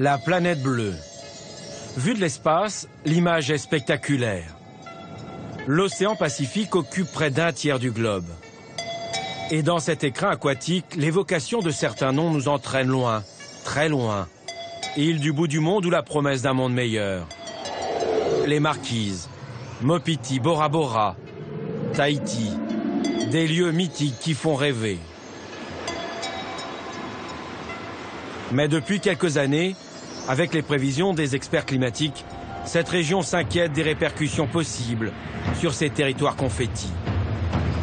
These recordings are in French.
La planète bleue. Vue de l'espace, l'image est spectaculaire. L'océan Pacifique occupe près d'un tiers du globe. Et dans cet écrin aquatique, l'évocation de certains noms nous entraîne loin, très loin. Île du bout du monde ou la promesse d'un monde meilleur. Les Marquises, Mopiti, Bora Bora, Tahiti, des lieux mythiques qui font rêver. Mais depuis quelques années, avec les prévisions des experts climatiques, cette région s'inquiète des répercussions possibles sur ces territoires confettis.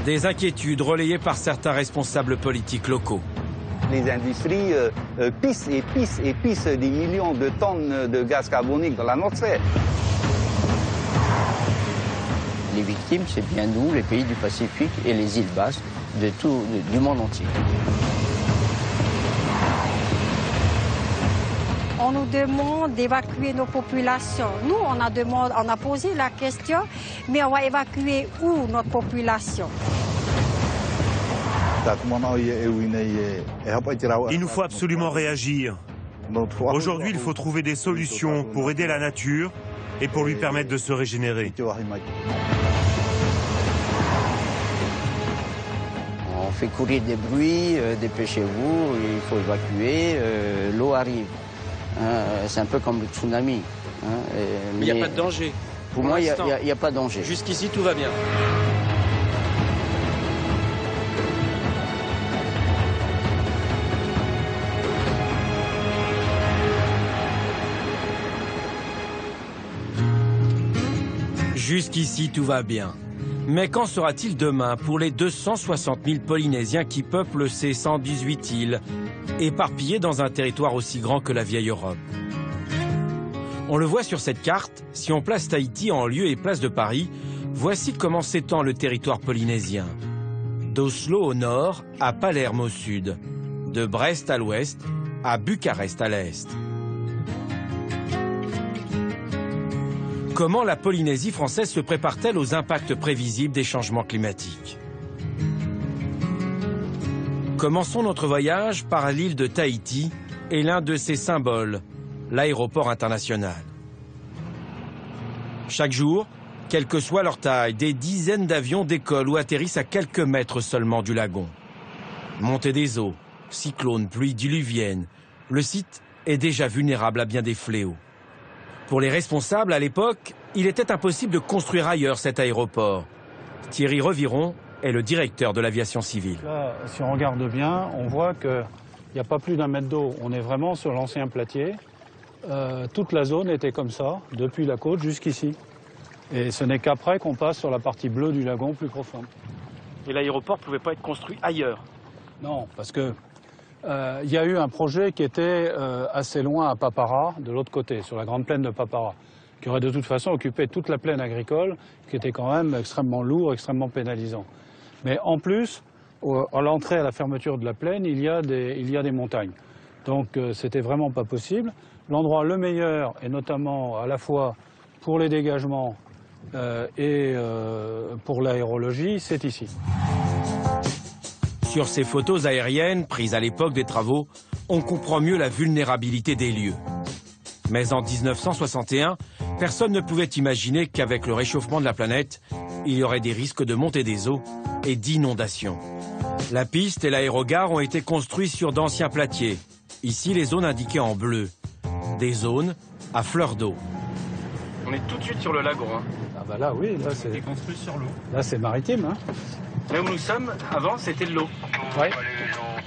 Des inquiétudes relayées par certains responsables politiques locaux. Les industries pissent et pissent et pissent des millions de tonnes de gaz carbonique dans l'atmosphère. Les victimes, c'est bien nous, les pays du Pacifique et les îles Basques du monde entier. On nous demande d'évacuer nos populations. Nous, on a posé la question, mais on va évacuer où notre population? Il nous faut absolument réagir. Aujourd'hui, il faut trouver des solutions pour aider la nature et pour lui permettre de se régénérer. On fait courir des bruits, dépêchez-vous, il faut évacuer, l'eau arrive. C'est un peu comme le tsunami. Mais il n'y a pas de danger. Pour moi, il n'y a pas de danger. Jusqu'ici, tout va bien. Jusqu'ici, tout va bien. Mais qu'en sera-t-il demain pour les 260 000 Polynésiens qui peuplent ces 118 îles, éparpillées dans un territoire aussi grand que la vieille Europe? On le voit sur cette carte, si on place Tahiti en lieu et place de Paris, voici comment s'étend le territoire polynésien. D'Oslo au nord à Palerme au sud, de Brest à l'ouest à Bucarest à l'est. Comment la Polynésie française se prépare-t-elle aux impacts prévisibles des changements climatiques? Commençons notre voyage par l'île de Tahiti et l'un de ses symboles, l'aéroport international. Chaque jour, quelle que soit leur taille, des dizaines d'avions décollent ou atterrissent à quelques mètres seulement du lagon. Montée des eaux, cyclones, pluies diluviennes, le site est déjà vulnérable à bien des fléaux. Pour les responsables, à l'époque, il était impossible de construire ailleurs cet aéroport. Thierry Reviron est le directeur de l'aviation civile. Là, si on regarde bien, on voit qu'il n'y a pas plus d'1 mètre d'eau. On est vraiment sur l'ancien platier. Toute la zone était comme ça, depuis la côte jusqu'ici. Et ce n'est qu'après qu'on passe sur la partie bleue du lagon plus profonde. Et l'aéroport ne pouvait pas être construit ailleurs? Non, parce que il y a eu un projet qui était assez loin à Papara, de l'autre côté, sur la grande plaine de Papara, qui aurait de toute façon occupé toute la plaine agricole, qui était quand même extrêmement lourd, extrêmement pénalisant. Mais en plus, à l'entrée et à la fermeture de la plaine, il y a des montagnes. Donc c'était vraiment pas possible. L'endroit le meilleur, et notamment à la fois pour les dégagements et pour l'aérologie, c'est ici. Sur ces photos aériennes prises à l'époque des travaux, on comprend mieux la vulnérabilité des lieux. Mais en 1961, personne ne pouvait imaginer qu'avec le réchauffement de la planète, il y aurait des risques de montée des eaux et d'inondations. La piste et l'aérogare ont été construits sur d'anciens platiers. Ici, les zones indiquées en bleu. Des zones à fleur d'eau. On est tout de suite sur le lagon. Ah bah là, oui, là c'est construit sur l'eau. Là c'est maritime. Hein. Là où nous sommes, avant, c'était de l'eau. Oui.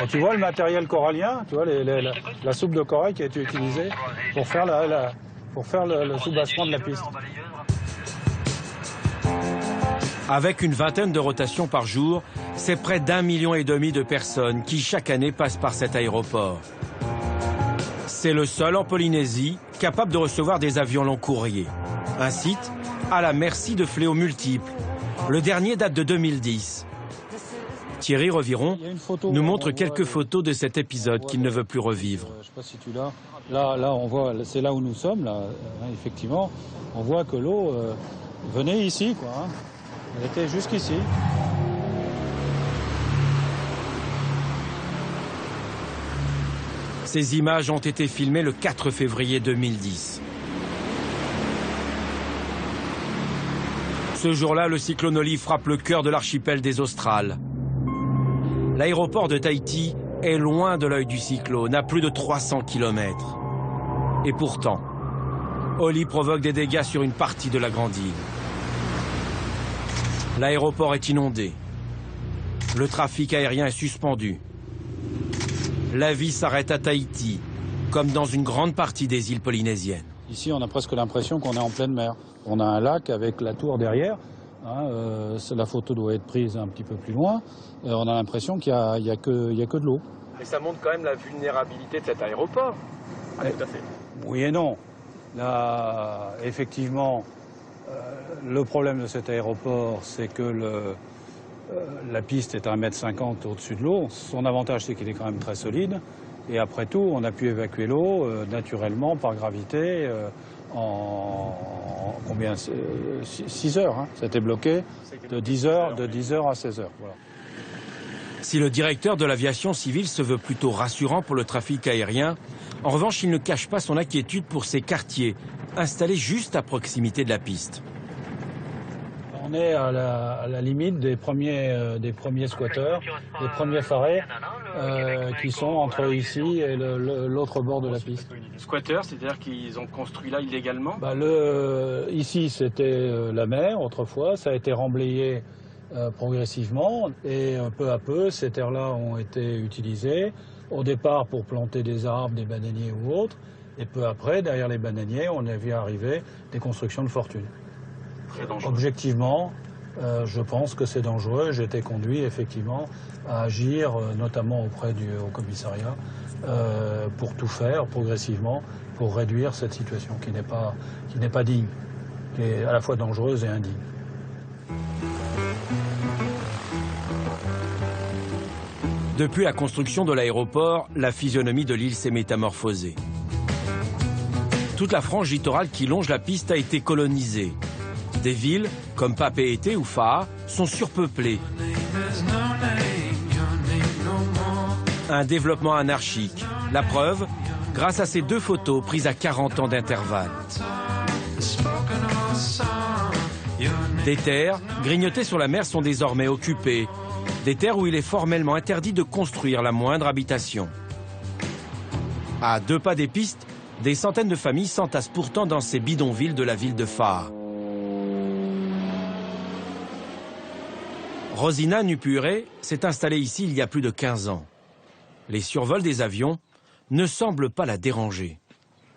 Et tu vois le matériel corallien, tu vois la soupe de corail qui a été utilisée pour faire le soubassement de la piste. Avec une vingtaine de rotations par jour, c'est près d'1,5 million de personnes qui chaque année passent par cet aéroport. C'est le seul en Polynésie capable de recevoir des avions long courrier. Un site à la merci de fléaux multiples. Le dernier date de 2010. Thierry Reviron nous montre quelques photos de cet épisode qu'il ne veut plus revivre. Je ne sais pas si tu l'as. Là, on voit, c'est là où nous sommes, là, effectivement. On voit que l'eau venait ici, quoi. Hein. Elle était jusqu'ici. Ces images ont été filmées le 4 février 2010. Ce jour-là, le cyclone Oli frappe le cœur de l'archipel des Australes. L'aéroport de Tahiti est loin de l'œil du cyclone, à plus de 300 km. Et pourtant, Oli provoque des dégâts sur une partie de la grande île. L'aéroport est inondé. Le trafic aérien est suspendu. La vie s'arrête à Tahiti, comme dans une grande partie des îles polynésiennes. Ici, on a presque l'impression qu'on est en pleine mer. On a un lac avec la tour derrière. La photo doit être prise un petit peu plus loin. On a l'impression qu'il n'y a que de l'eau. Mais ça montre quand même la vulnérabilité de cet aéroport. Tout à fait. Oui et non. Là, effectivement, le problème de cet aéroport, c'est que la piste est à 1,50 m au-dessus de l'eau. Son avantage, c'est qu'il est quand même très solide. Et après tout, on a pu évacuer l'eau naturellement, par gravité, en combien 6 heures. Hein. C'était bloqué de 10 heures à 16 heures. Voilà. Si le directeur de l'aviation civile se veut plutôt rassurant pour le trafic aérien, en revanche, il ne cache pas son inquiétude pour ces quartiers installés juste à proximité de la piste. On est à la limite des premiers squatteurs, des premiers farets qui sont entre ici et l'autre bord de la piste. Squatteurs, c'est-à-dire qu'ils ont construit là illégalement? Ici, c'était la mer autrefois, ça a été remblayé progressivement et peu à peu, ces terres-là ont été utilisées, au départ pour planter des arbres, des bananiers ou autres, et peu après, derrière les bananiers, on a vu arriver des constructions de fortune. Objectivement, je pense que c'est dangereux. J'ai été conduit effectivement à agir, notamment auprès du Haut Commissariat, pour tout faire progressivement pour réduire cette situation qui n'est pas digne, qui est à la fois dangereuse et indigne. Depuis la construction de l'aéroport, la physionomie de l'île s'est métamorphosée. Toute la frange littorale qui longe la piste a été colonisée. Des villes, comme Papeete ou Faa, sont surpeuplées. Un développement anarchique. La preuve, grâce à ces 2 photos prises à 40 ans d'intervalle. Des terres, grignotées sur la mer, sont désormais occupées. Des terres où il est formellement interdit de construire la moindre habitation. À 2 pas des pistes, des centaines de familles s'entassent pourtant dans ces bidonvilles de la ville de Faa. Rosina Nupure s'est installée ici il y a plus de 15 ans. Les survols des avions ne semblent pas la déranger.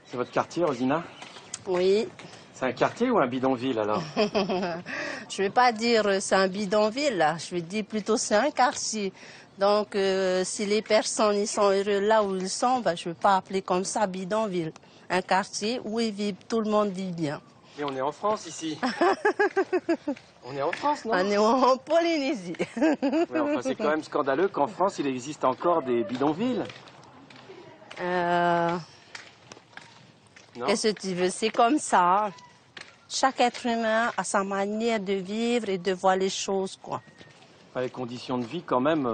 C'est votre quartier, Rosina? Oui. C'est un quartier ou un bidonville, alors? Je ne vais pas dire c'est un bidonville, là. Je vais dire plutôt c'est un quartier. Donc, si les personnes ils sont heureux là où ils sont, je ne vais pas appeler comme ça bidonville. Un quartier où ils vivent, tout le monde vit bien. Et on est en France, ici. On est en France, non? On est en Polynésie. Mais enfin, c'est quand même scandaleux qu'en France, il existe encore des bidonvilles. Qu'est-ce que tu veux? C'est comme ça. Chaque être humain a sa manière de vivre et de voir les choses, quoi. Les conditions de vie, quand même,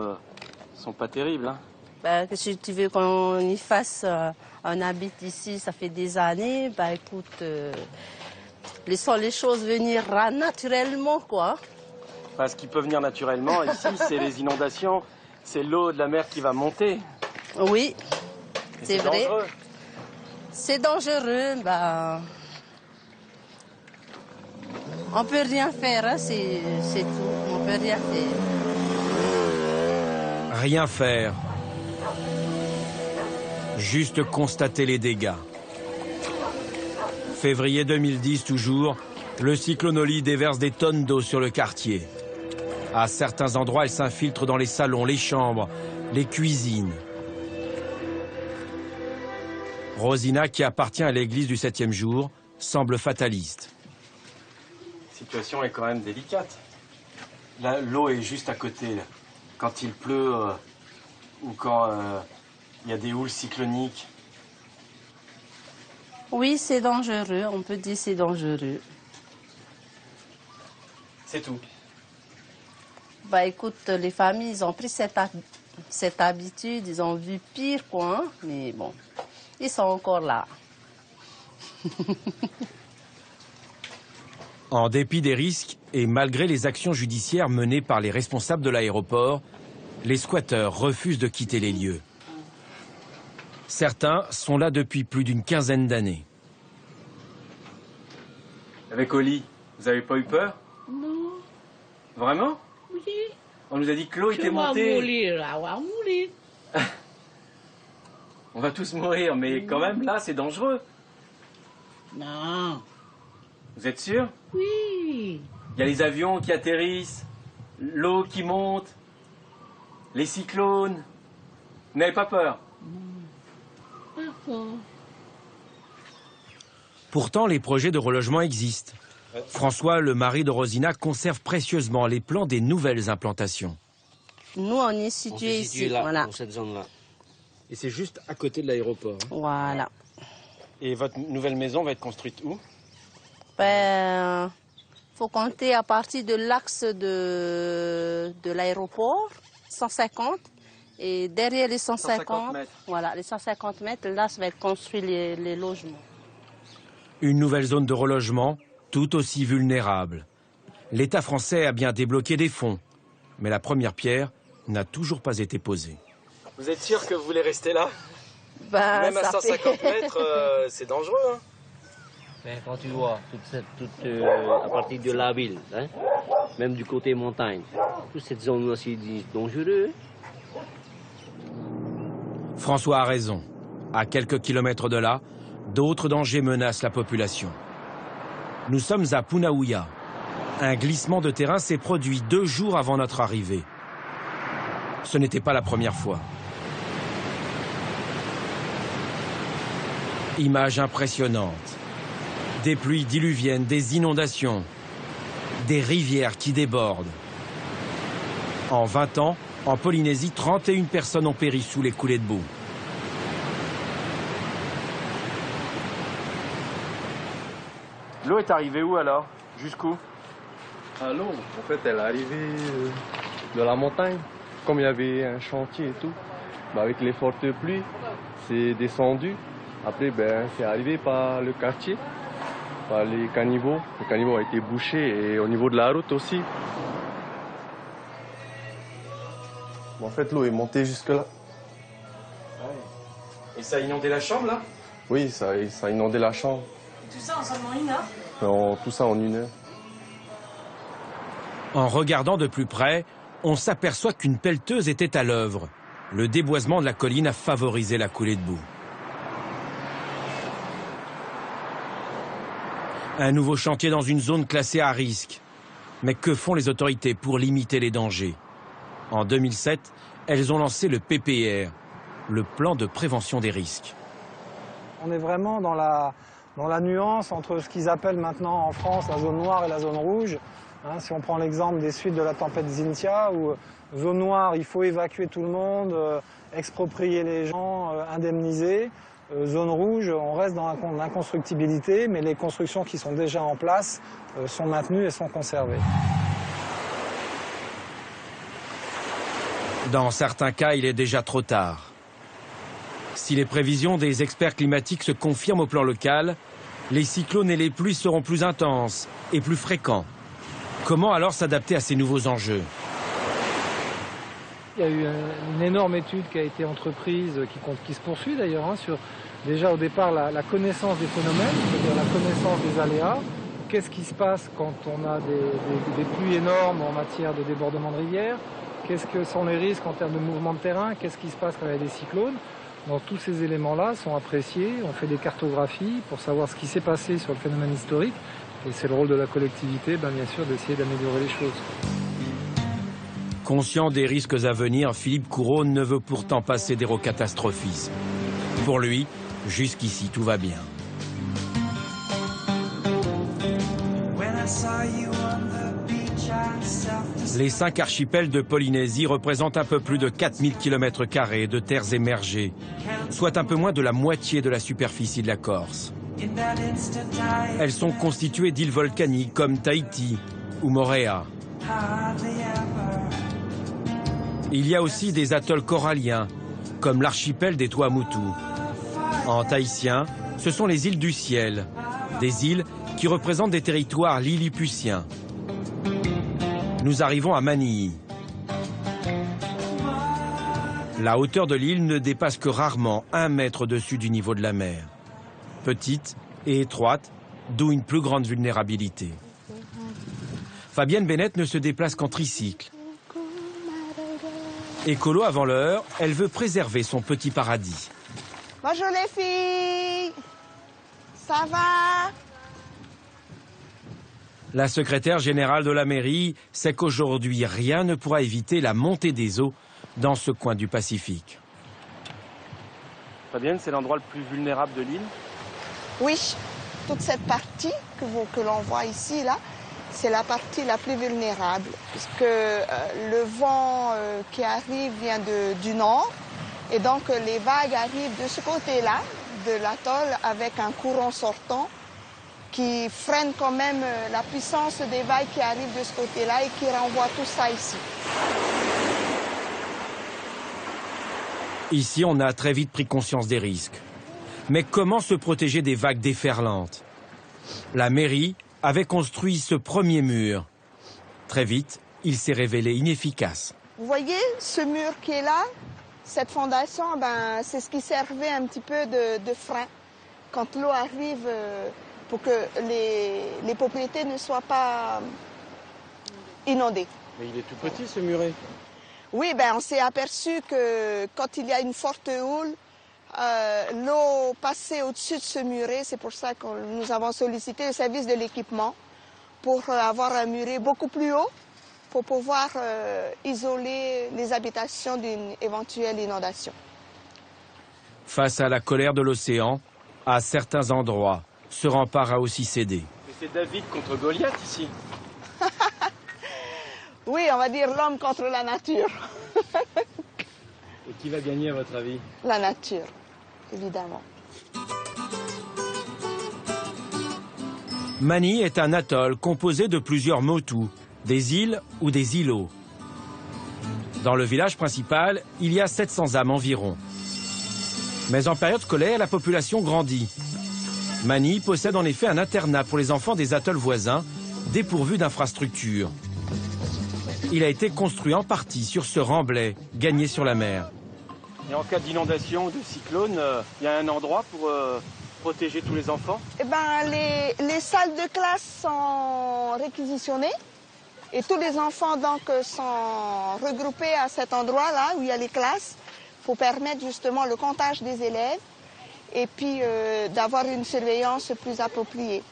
sont pas terribles, hein. Qu'est-ce que tu veux qu'on y fasse? On habite ici, ça fait des années. Écoute, laissons les choses venir naturellement, quoi. Ce qui peut venir naturellement, ici, c'est les inondations. C'est l'eau de la mer qui va monter. Oui, c'est vrai. Dangereux. C'est dangereux, on peut rien faire, hein, c'est tout. On peut rien faire. Rien faire. Juste constater les dégâts. Février 2010 toujours, le cyclone Oli déverse des tonnes d'eau sur le quartier. À certains endroits, elle s'infiltre dans les salons, les chambres, les cuisines. Rosina, qui appartient à l'église du 7e jour, semble fataliste. La situation est quand même délicate. Là, l'eau est juste à côté. Là. Quand il pleut ou quand il y a des houles cycloniques. Oui, c'est dangereux. On peut dire c'est dangereux. C'est tout. Écoute, les familles, ils ont pris cette cette habitude, ils ont vu pire, quoi, hein, mais bon, ils sont encore là. En dépit des risques et malgré les actions judiciaires menées par les responsables de l'aéroport, les squatteurs refusent de quitter les lieux. Certains sont là depuis plus d'une quinzaine d'années. Avec Oli, vous avez pas eu peur? Non. Vraiment? Oui. On nous a dit que l'eau était Je vais montée. mourir, on va mourir. On va tous mourir, mais quand même, là, c'est dangereux. Non. Vous êtes sûr? Oui. Il y a les avions qui atterrissent, l'eau qui monte, les cyclones. Vous n'avez pas peur? D'accord. Pourtant, les projets de relogement existent. François, le mari de Rosina, conserve précieusement les plans des nouvelles implantations. Nous, on est situé ici, là, voilà. dans cette zone-là. Et c'est juste à côté de l'aéroport. Hein. Voilà. Et votre nouvelle maison va être construite où? Ben, faut compter à partir de l'axe de l'aéroport, 150. Et derrière les 150 mètres. Voilà, les 150 mètres, là, ça va être construit les logements. Une nouvelle zone de relogement, tout aussi vulnérable. L'État français a bien débloqué des fonds, mais la première pierre n'a toujours pas été posée. Vous êtes sûr que vous voulez rester là? Ben, Même à ça 150 fait... mètres, c'est dangereux. Hein. Mais quand tu vois, à partir de la ville, hein, même du côté montagne, toute cette zone aussi dangereuse. François a raison. À quelques kilomètres de là, d'autres dangers menacent la population. Nous sommes à Punaouia. Un glissement de terrain s'est produit 2 jours avant notre arrivée. Ce n'était pas la première fois. Image impressionnante. Des pluies diluviennes, des inondations, des rivières qui débordent. En 20 ans, en Polynésie, 31 personnes ont péri sous les coulées de boue. L'eau est arrivée où alors? Jusqu'où? L'eau, en fait, elle est arrivée de la montagne. Comme il y avait un chantier et tout, avec les fortes pluies, c'est descendu. Après, c'est arrivé par le quartier, par les caniveaux. Le caniveau a été bouché et au niveau de la route aussi. En fait, l'eau est montée jusque-là. Et ça a inondé la chambre, là? Oui, ça a inondé la chambre. Tout ça en seulement 1 heure? Non, tout ça en 1 heure. En regardant de plus près, on s'aperçoit qu'une pelleteuse était à l'œuvre. Le déboisement de la colline a favorisé la coulée de boue. Un nouveau chantier dans une zone classée à risque. Mais que font les autorités pour limiter les dangers? En 2007, elles ont lancé le PPR, le plan de prévention des risques. On est vraiment dans la nuance entre ce qu'ils appellent maintenant en France la zone noire et la zone rouge. Hein, si on prend l'exemple des suites de la tempête Xynthia, où zone noire, il faut évacuer tout le monde, exproprier les gens, indemniser. Zone rouge, on reste dans l'inconstructibilité, mais les constructions qui sont déjà en place sont maintenues et sont conservées. Dans certains cas, il est déjà trop tard. Si les prévisions des experts climatiques se confirment au plan local, les cyclones et les pluies seront plus intenses et plus fréquents. Comment alors s'adapter à ces nouveaux enjeux? Il y a eu une énorme étude qui a été entreprise, qui se poursuit d'ailleurs, hein, sur déjà au départ la connaissance des phénomènes, c'est-à-dire la connaissance des aléas. Qu'est-ce qui se passe quand on a des pluies énormes en matière de débordement de rivières? Qu'est-ce que sont les risques en termes de mouvement de terrain? Qu'est-ce qui se passe quand il y a des cyclones? Donc tous ces éléments-là sont appréciés, on fait des cartographies pour savoir ce qui s'est passé sur le phénomène historique. Et c'est le rôle de la collectivité, bien sûr, d'essayer d'améliorer les choses. Conscient des risques à venir, Philippe Coureau ne veut pourtant pas céder au catastrophisme. Pour lui, jusqu'ici, tout va bien. Les 5 archipels de Polynésie représentent un peu plus de 4000 km² de terres émergées, soit un peu moins de la moitié de la superficie de la Corse. Elles sont constituées d'îles volcaniques comme Tahiti ou Moorea. Il y a aussi des atolls coralliens, comme l'archipel des Tuamotu. En tahitien, ce sont les îles du ciel, des îles qui représentent des territoires lilliputiens. Nous arrivons à Manille. La hauteur de l'île ne dépasse que rarement 1 mètre au-dessus du niveau de la mer. Petite et étroite, d'où une plus grande vulnérabilité. Fabienne Bennett ne se déplace qu'en tricycle. Écolo avant l'heure, elle veut préserver son petit paradis. Bonjour les filles, ça va? La secrétaire générale de la mairie sait qu'aujourd'hui, rien ne pourra éviter la montée des eaux dans ce coin du Pacifique. Fabienne, c'est l'endroit le plus vulnérable de l'île? Oui, toute cette partie que l'on voit ici, là, c'est la partie la plus vulnérable, puisque le vent qui arrive vient du nord, et donc les vagues arrivent de ce côté-là, de l'atoll, avec un courant sortant qui freine quand même la puissance des vagues qui arrivent de ce côté-là et qui renvoie tout ça ici. Ici, on a très vite pris conscience des risques. Mais comment se protéger des vagues déferlantes? La mairie avait construit ce premier mur. Très vite, il s'est révélé inefficace. Vous voyez ce mur qui est là? Cette fondation, c'est ce qui servait un petit peu de frein quand l'eau arrive pour que les propriétés ne soient pas inondées. Mais il est tout petit ce muret. Oui, on s'est aperçu que quand il y a une forte houle, l'eau passait au-dessus de ce muret. C'est pour ça que nous avons sollicité le service de l'équipement pour avoir un muret beaucoup plus haut pour pouvoir isoler les habitations d'une éventuelle inondation. Face à la colère de l'océan, à certains endroits, ce rempart a aussi cédé. C'est David contre Goliath ici. Oui, on va dire l'homme contre la nature. Et qui va gagner à votre avis? La nature, évidemment. Manille est un atoll composé de plusieurs motus, des îles ou des îlots. Dans le village principal, il y a 700 âmes environ. Mais en période scolaire, la population grandit. Manille possède en effet un internat pour les enfants des atolls voisins, dépourvu d'infrastructures. Il a été construit en partie sur ce remblai, gagné sur la mer. Et en cas d'inondation ou de cyclone, il y a un endroit pour protéger tous les enfants? Les salles de classe sont réquisitionnées et tous les enfants donc sont regroupés à cet endroit-là où il y a les classes pour permettre justement le comptage des élèves et puis d'avoir une surveillance plus appropriée.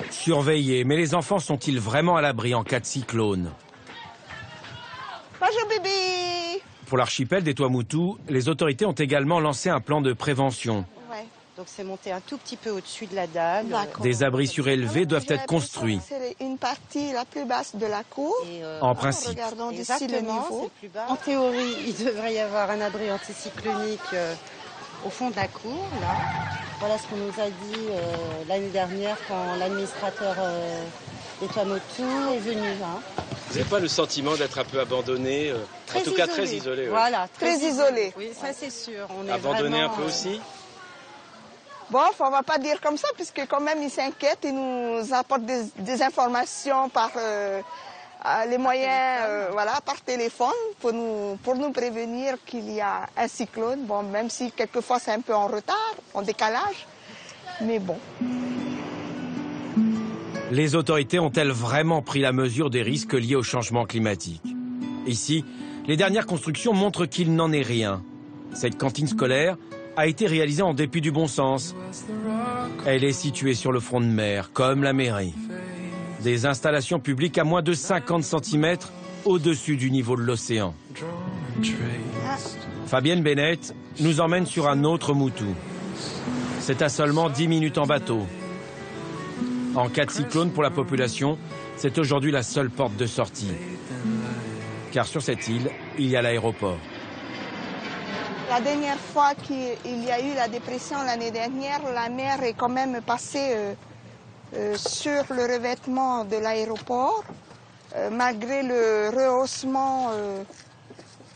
Surveillés, mais les enfants sont-ils vraiment à l'abri en cas de cyclone? Bonjour bébé! Pour l'archipel des Tuamotu, les autorités ont également lancé un plan de prévention. Ouais. Donc c'est monté un tout petit peu au-dessus de la dalle. Des abris surélevés doivent être construits. C'est une partie la plus basse de la cour. En principe. Regardons d'ici le niveau. En théorie, il devrait y avoir un abri anticyclonique au fond de la cour, là. Voilà ce qu'on nous a dit l'année dernière quand l'administrateur des Tuamotu est venu. Vous n'avez pas le sentiment d'être un peu abandonné, en tout cas très isolé? Voilà, très isolé. Oui, ça c'est sûr. On est abandonné vraiment, un peu aussi? Bon, on ne va pas dire comme ça, puisque quand même ils s'inquiètent et nous apportent des informations par les moyens, par téléphone, pour nous prévenir qu'il y a un cyclone. Bon, même si quelquefois c'est un peu en retard, en décalage, mais bon. Les autorités ont-elles vraiment pris la mesure des risques liés au changement climatique? Ici, les dernières constructions montrent qu'il n'en est rien. Cette cantine scolaire a été réalisée en dépit du bon sens. Elle est située sur le front de mer, comme la mairie. Des installations publiques à moins de 50 cm au-dessus du niveau de l'océan. Fabienne Bennett nous emmène sur un autre Mutu. C'est à seulement 10 minutes en bateau. En cas de cyclone pour la population, c'est aujourd'hui la seule porte de sortie. Car sur cette île, il y a l'aéroport. La dernière fois qu'il y a eu la dépression l'année dernière, la mer est quand même passée sur le revêtement de l'aéroport, malgré le rehaussement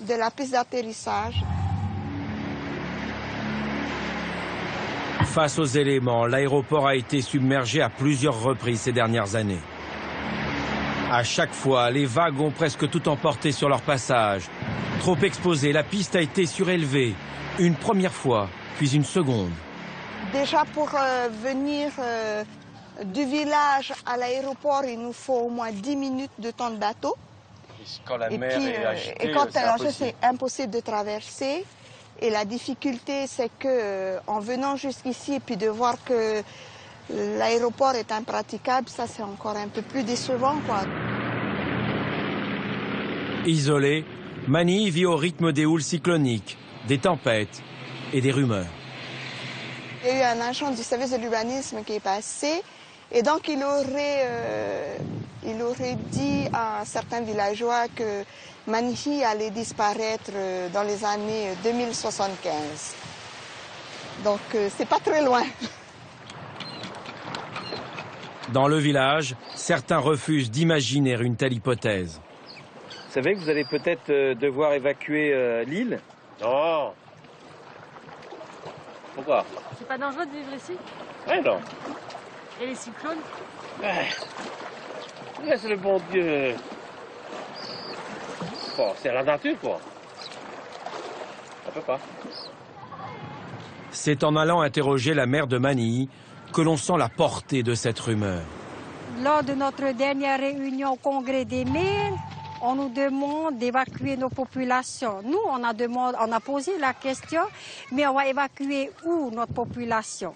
de la piste d'atterrissage. Face aux éléments, l'aéroport a été submergé à plusieurs reprises ces dernières années. À chaque fois, les vagues ont presque tout emporté sur leur passage. Trop exposée, la piste a été surélevée. Une première fois, puis une seconde. Déjà pour venir du village à l'aéroport, il nous faut au moins 10 minutes de temps de bateau. Quand la mer est agitée, et quand c'est c'est impossible de traverser. Et la difficulté, c'est que en venant jusqu'ici et puis de voir que l'aéroport est impraticable, ça c'est encore un peu plus décevant, quoi. Isolée, Manille vit au rythme des houles cycloniques, des tempêtes et des rumeurs. Il y a eu un agent du service de l'urbanisme qui est passé et donc il aurait dit à certains villageois que Manille allait disparaître dans les années 2075. Donc c'est pas très loin. Dans le village, certains refusent d'imaginer une telle hypothèse. Vous savez que vous allez peut-être devoir évacuer l'île? Non. Pourquoi? C'est pas dangereux de vivre ici? Ouais, non. Et les cyclones? Laisse le bon Dieu. Bon, c'est la nature, quoi. On peut pas. C'est en allant interroger la mère de Manille que l'on sent la portée de cette rumeur. Lors de notre dernière réunion au Congrès des mines, on nous demande d'évacuer nos populations. Nous, on a posé la question, mais on va évacuer où notre population?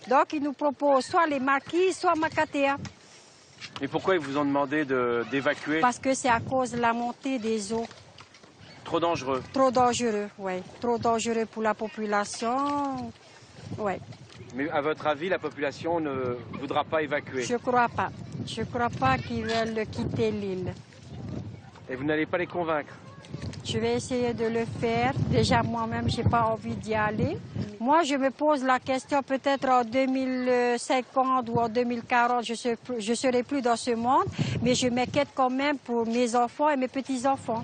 Donc, ils nous proposent soit les Maquis, soit Makatea. Mais pourquoi ils vous ont demandé d'évacuer? Parce que c'est à cause de la montée des eaux. Trop dangereux? Trop dangereux, oui. Trop dangereux pour la population, oui. Mais à votre avis, la population ne voudra pas évacuer? Je crois pas. Je crois pas qu'ils veulent quitter l'île. Et vous n'allez pas les convaincre? Je vais essayer de le faire. Déjà, moi-même, j'ai pas envie d'y aller. Moi, je me pose la question, peut-être en 2050 ou en 2040, je serai plus dans ce monde, mais je m'inquiète quand même pour mes enfants et mes petits-enfants.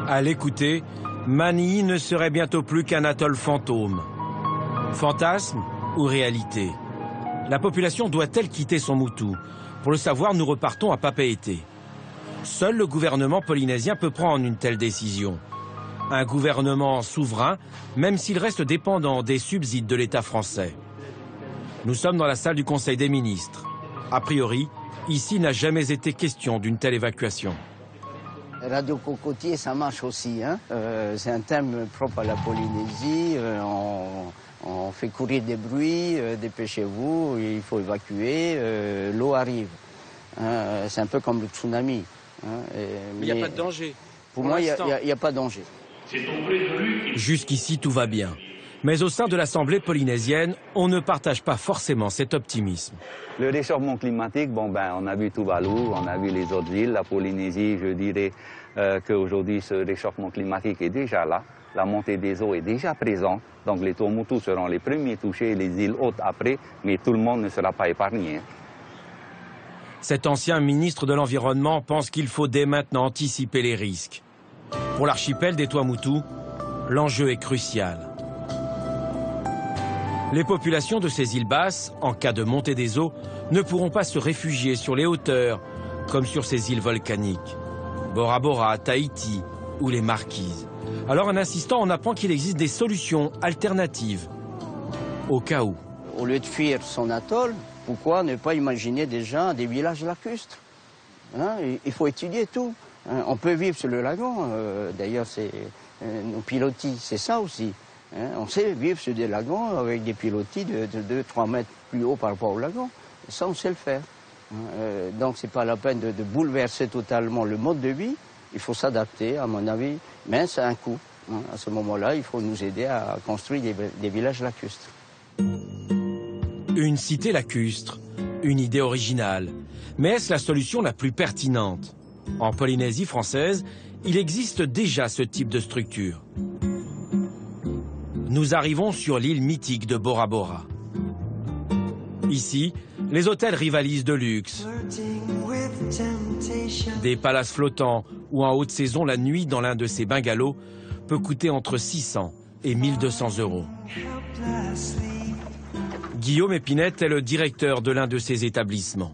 À l'écouter, Manille ne serait bientôt plus qu'un atoll fantôme. Fantasme ou réalité? La population doit-elle quitter son moutou? Pour le savoir, nous repartons à Papeete. Seul le gouvernement polynésien peut prendre une telle décision. Un gouvernement souverain, même s'il reste dépendant des subsides de l'État français. Nous sommes dans la salle du Conseil des ministres. A priori, ici n'a jamais été question d'une telle évacuation. Radio cocotier, ça marche aussi. Hein. C'est un thème propre à la Polynésie. On fait courir des bruits, dépêchez-vous, il faut évacuer, l'eau arrive. Hein. C'est un peu comme le tsunami. Hein. Mais il n'y a pas de danger. Pour moi, il n'y a pas de danger. Jusqu'ici, tout va bien. Mais au sein de l'Assemblée polynésienne, on ne partage pas forcément cet optimisme. Le réchauffement climatique, on a vu Tuvalu, on a vu les autres îles. La Polynésie, je dirais qu'aujourd'hui, ce réchauffement climatique est déjà là. La montée des eaux est déjà présente. Donc les Tuamotu seront les premiers touchés, les îles hautes après, mais tout le monde ne sera pas épargné. Cet ancien ministre de l'Environnement pense qu'il faut dès maintenant anticiper les risques. Pour l'archipel des Tuamotu, l'enjeu est crucial. Les populations de ces îles basses, en cas de montée des eaux, ne pourront pas se réfugier sur les hauteurs, comme sur ces îles volcaniques. Bora Bora, Tahiti ou les Marquises. Alors en insistant, on apprend qu'il existe des solutions alternatives, au cas où. Au lieu de fuir son atoll, pourquoi ne pas imaginer déjà des villages lacustres? Hein, il faut étudier tout. Hein, on peut vivre sur le lagon. D'ailleurs, nos pilotis, c'est ça aussi. Hein, on sait vivre sur des lagons avec des pilotis de 2-3 mètres plus haut par rapport au lagon. Ça, on sait le faire. Donc, c'est pas la peine de bouleverser totalement le mode de vie. Il faut s'adapter, à mon avis, mais c'est un coût. Hein. À ce moment-là, il faut nous aider à construire des villages lacustres. Une cité lacustre, une idée originale. Mais est-ce la solution la plus pertinente? En Polynésie française, il existe déjà ce type de structure. Nous arrivons sur l'île mythique de Bora Bora. Ici, les hôtels rivalisent de luxe. Des palaces flottants où en haute saison, la nuit dans l'un de ces bungalows peut coûter entre 600 et 1200 euros. Guillaume Épinette est le directeur de l'un de ces établissements.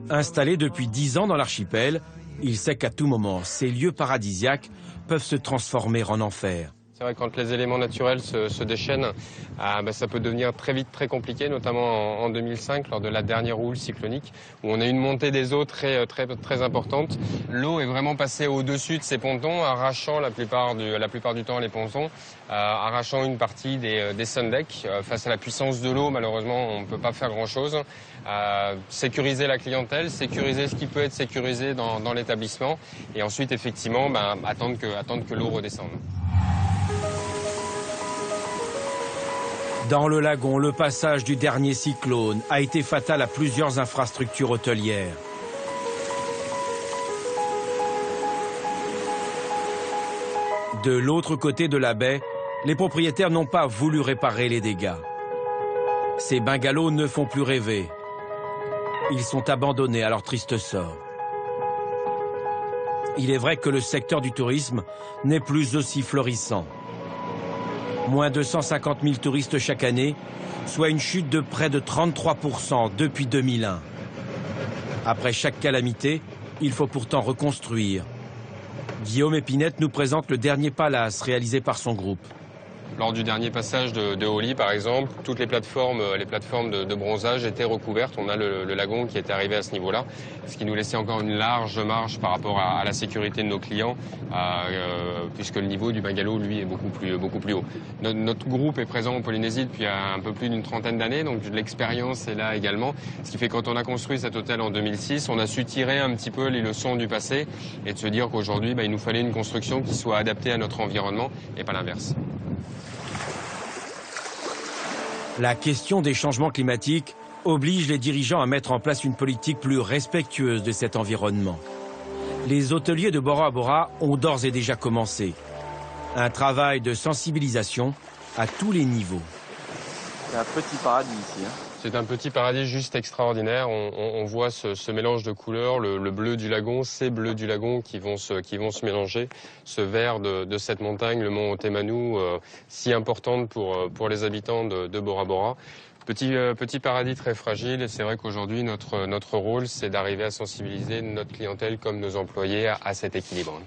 Installé depuis 10 ans dans l'archipel, il sait qu'à tout moment, ces lieux paradisiaques peuvent se transformer en enfer. C'est vrai que quand les éléments naturels se déchaînent, ça peut devenir très vite très compliqué, notamment en 2005, lors de la dernière houle cyclonique, où on a une montée des eaux très importante. L'eau est vraiment passée au-dessus de ces pontons, arrachant la plupart du temps les pontons, arrachant une partie des sundecks. Face à la puissance de l'eau, malheureusement, on ne peut pas faire grand-chose. Sécuriser la clientèle, sécuriser ce qui peut être sécurisé dans l'établissement, et ensuite, effectivement, attendre que l'eau redescende. Dans le lagon, le passage du dernier cyclone a été fatal à plusieurs infrastructures hôtelières. De l'autre côté de la baie, les propriétaires n'ont pas voulu réparer les dégâts. Ces bungalows ne font plus rêver. Ils sont abandonnés à leur triste sort. Il est vrai que le secteur du tourisme n'est plus aussi florissant. Moins de 150 000 touristes chaque année, soit une chute de près de 33% depuis 2001. Après chaque calamité, il faut pourtant reconstruire. Guillaume Épinette nous présente le dernier palace réalisé par son groupe. Lors du dernier passage de Holi, par exemple, toutes les plateformes de bronzage étaient recouvertes. On a le lagon qui était arrivé à ce niveau-là, ce qui nous laissait encore une large marge par rapport à la sécurité de nos clients, puisque le niveau du bungalow, lui, est beaucoup plus haut. Notre groupe est présent en Polynésie depuis un peu plus d'une trentaine d'années, donc l'expérience est là également. Ce qui fait que quand on a construit cet hôtel en 2006, on a su tirer un petit peu les leçons du passé et de se dire qu'aujourd'hui, il nous fallait une construction qui soit adaptée à notre environnement et pas l'inverse. La question des changements climatiques oblige les dirigeants à mettre en place une politique plus respectueuse de cet environnement. Les hôteliers de Bora Bora ont d'ores et déjà commencé. Un travail de sensibilisation à tous les niveaux. C'est un petit paradis ici. C'est un petit paradis juste extraordinaire. On voit ce mélange de couleurs, le bleu du lagon, ces bleus du lagon qui vont se mélanger, ce vert de cette montagne, le mont Otemanu, si importante pour les habitants de Bora Bora. Petit paradis très fragile, et c'est vrai qu'aujourd'hui notre rôle c'est d'arriver à sensibiliser notre clientèle comme nos employés à cet équilibre.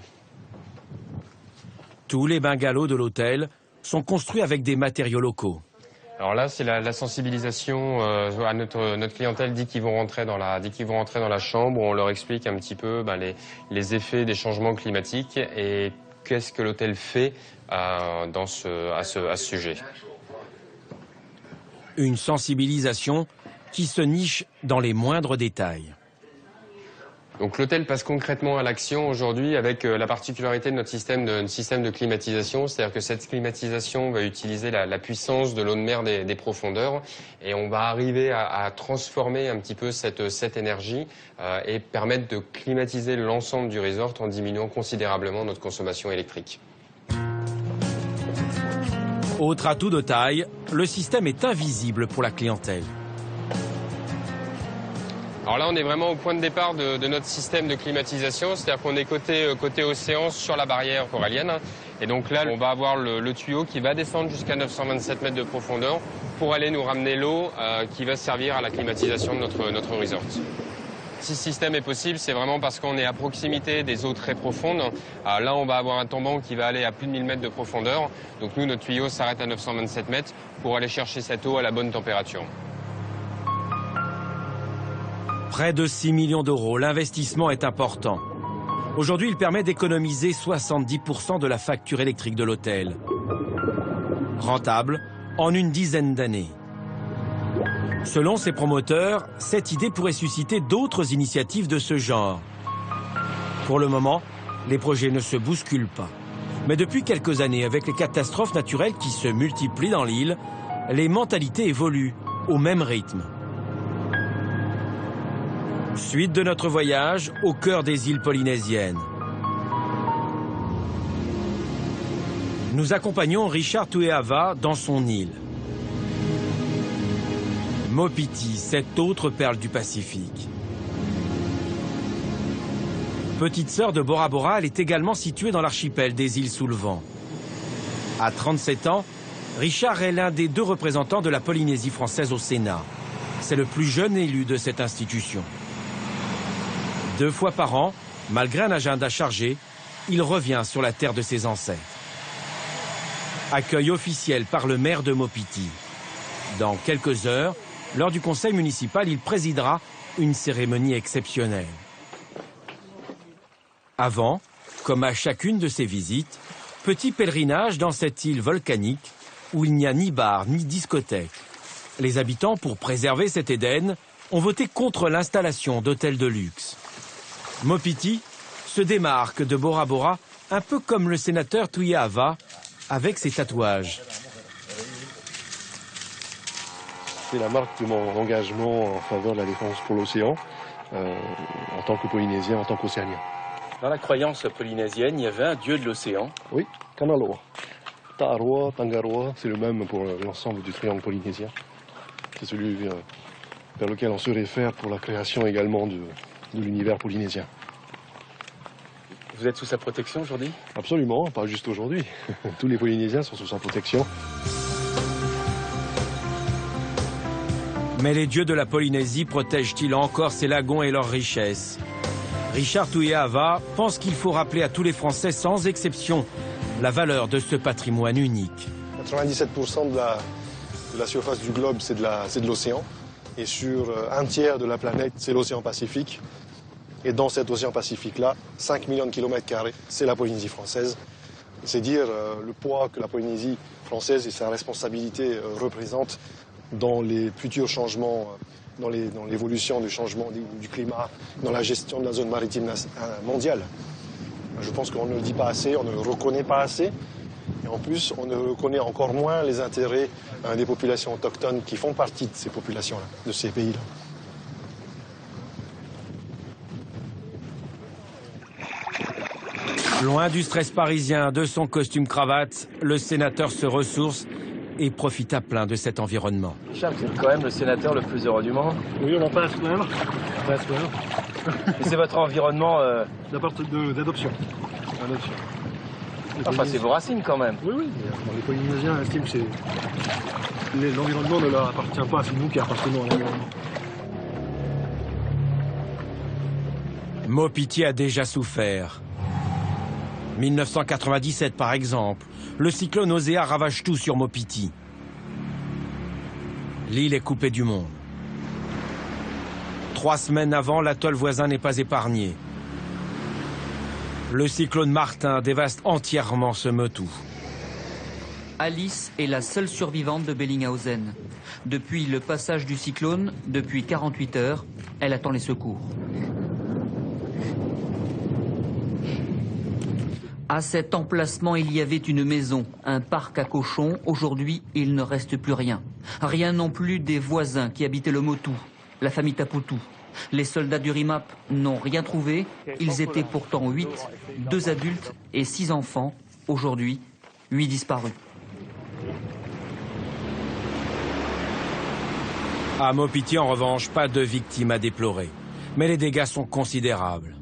Tous les bungalows de l'hôtel sont construits avec des matériaux locaux. Alors là, c'est la sensibilisation à notre clientèle dès qu'ils vont rentrer dans la chambre, où on leur explique un petit peu les effets des changements climatiques et qu'est-ce que l'hôtel fait à ce sujet. Une sensibilisation qui se niche dans les moindres détails. Donc l'hôtel passe concrètement à l'action aujourd'hui avec la particularité de notre système de climatisation, c'est-à-dire que cette climatisation va utiliser la puissance de l'eau de mer des profondeurs et on va arriver à transformer un petit peu cette énergie et permettre de climatiser l'ensemble du resort en diminuant considérablement notre consommation électrique. Autre atout de taille, le système est invisible pour la clientèle. Alors là, on est vraiment au point de départ de notre système de climatisation, c'est-à-dire qu'on est côté océan sur la barrière corallienne. Et donc là, on va avoir le tuyau qui va descendre jusqu'à 927 mètres de profondeur pour aller nous ramener l'eau qui va servir à la climatisation de notre resort. Si ce système est possible, c'est vraiment parce qu'on est à proximité des eaux très profondes. Là, on va avoir un tombeau qui va aller à plus de 1000 mètres de profondeur. Donc nous, notre tuyau s'arrête à 927 mètres pour aller chercher cette eau à la bonne température. Près de 6 millions d'euros, l'investissement est important. Aujourd'hui, il permet d'économiser 70% de la facture électrique de l'hôtel. Rentable en une dizaine d'années. Selon ses promoteurs, cette idée pourrait susciter d'autres initiatives de ce genre. Pour le moment, les projets ne se bousculent pas. Mais depuis quelques années, avec les catastrophes naturelles qui se multiplient dans l'île, les mentalités évoluent au même rythme. Suite de notre voyage au cœur des îles polynésiennes. Nous accompagnons Richard Tueava dans son île. Mopiti, cette autre perle du Pacifique. Petite sœur de Bora Bora, elle est également située dans l'archipel des îles sous le vent. À 37 ans, Richard est l'un des 2 représentants de la Polynésie française au Sénat. C'est le plus jeune élu de cette institution. 2 fois par an, malgré un agenda chargé, il revient sur la terre de ses ancêtres. Accueil officiel par le maire de Mopiti. Dans quelques heures, lors du conseil municipal, il présidera une cérémonie exceptionnelle. Avant, comme à chacune de ses visites, petit pèlerinage dans cette île volcanique où il n'y a ni bar ni discothèque. Les habitants, pour préserver cet Éden, ont voté contre l'installation d'hôtels de luxe. Mopiti se démarque de Bora Bora, un peu comme le sénateur Tuia Ava, avec ses tatouages. C'est la marque de mon engagement en faveur de la défense pour l'océan, en tant que Polynésien, en tant qu'Océanien. Dans la croyance polynésienne, il y avait un dieu de l'océan. Oui, Kanaloa. Ta'aroa, Tangaroa, c'est le même pour l'ensemble du triangle polynésien. C'est celui vers lequel on se réfère pour la création également de l'univers polynésien. Vous êtes sous sa protection aujourd'hui? Absolument, pas juste aujourd'hui. Tous les Polynésiens sont sous sa protection. Mais les dieux de la Polynésie protègent-ils encore ces lagons et leurs richesses? Richard Tuia Ava pense qu'il faut rappeler à tous les Français, sans exception, la valeur de ce patrimoine unique. 97% de la surface du globe, c'est de l'océan. Et sur 1/3 de la planète, c'est l'océan Pacifique. Et dans cet océan Pacifique-là, 5 millions de kilomètres carrés, c'est la Polynésie française. C'est dire le poids que la Polynésie française et sa responsabilité représentent dans les futurs changements, dans l'évolution du changement du climat, dans la gestion de la zone maritime mondiale. Je pense qu'on ne le dit pas assez, on ne le reconnaît pas assez. Et en plus, on ne reconnaît encore moins les intérêts des populations autochtones qui font partie de ces populations-là, de ces pays-là. Loin du stress parisien, de son costume cravate, le sénateur se ressource et profite à plein de cet environnement. Charles, vous êtes quand même le sénateur le plus heureux du monde. Oui, on en passe même. Et c'est votre environnement d'adoption. Enfin, c'est vos racines quand même. Oui, oui. Les Polynésiens estiment que l'environnement ne leur appartient pas, c'est nous qui appartenons à l'environnement. Mopiti a déjà souffert. 1997 par exemple, le cyclone Osea ravage tout sur Mopiti. L'île est coupée du monde. 3 semaines avant, l'atoll voisin n'est pas épargné. Le cyclone Martin dévaste entièrement ce Motu. Alice est la seule survivante de Bellinghausen. Depuis le passage du cyclone, depuis 48 heures, elle attend les secours. À cet emplacement, il y avait une maison, un parc à cochons. Aujourd'hui, il ne reste plus rien. Rien non plus des voisins qui habitaient le Motu, la famille Taputu. Les soldats du RIMAP n'ont rien trouvé. Ils étaient pourtant 8, 2 adultes et 6 enfants. Aujourd'hui, 8 disparus. À Mopiti, en revanche, pas de victimes à déplorer. Mais les dégâts sont considérables.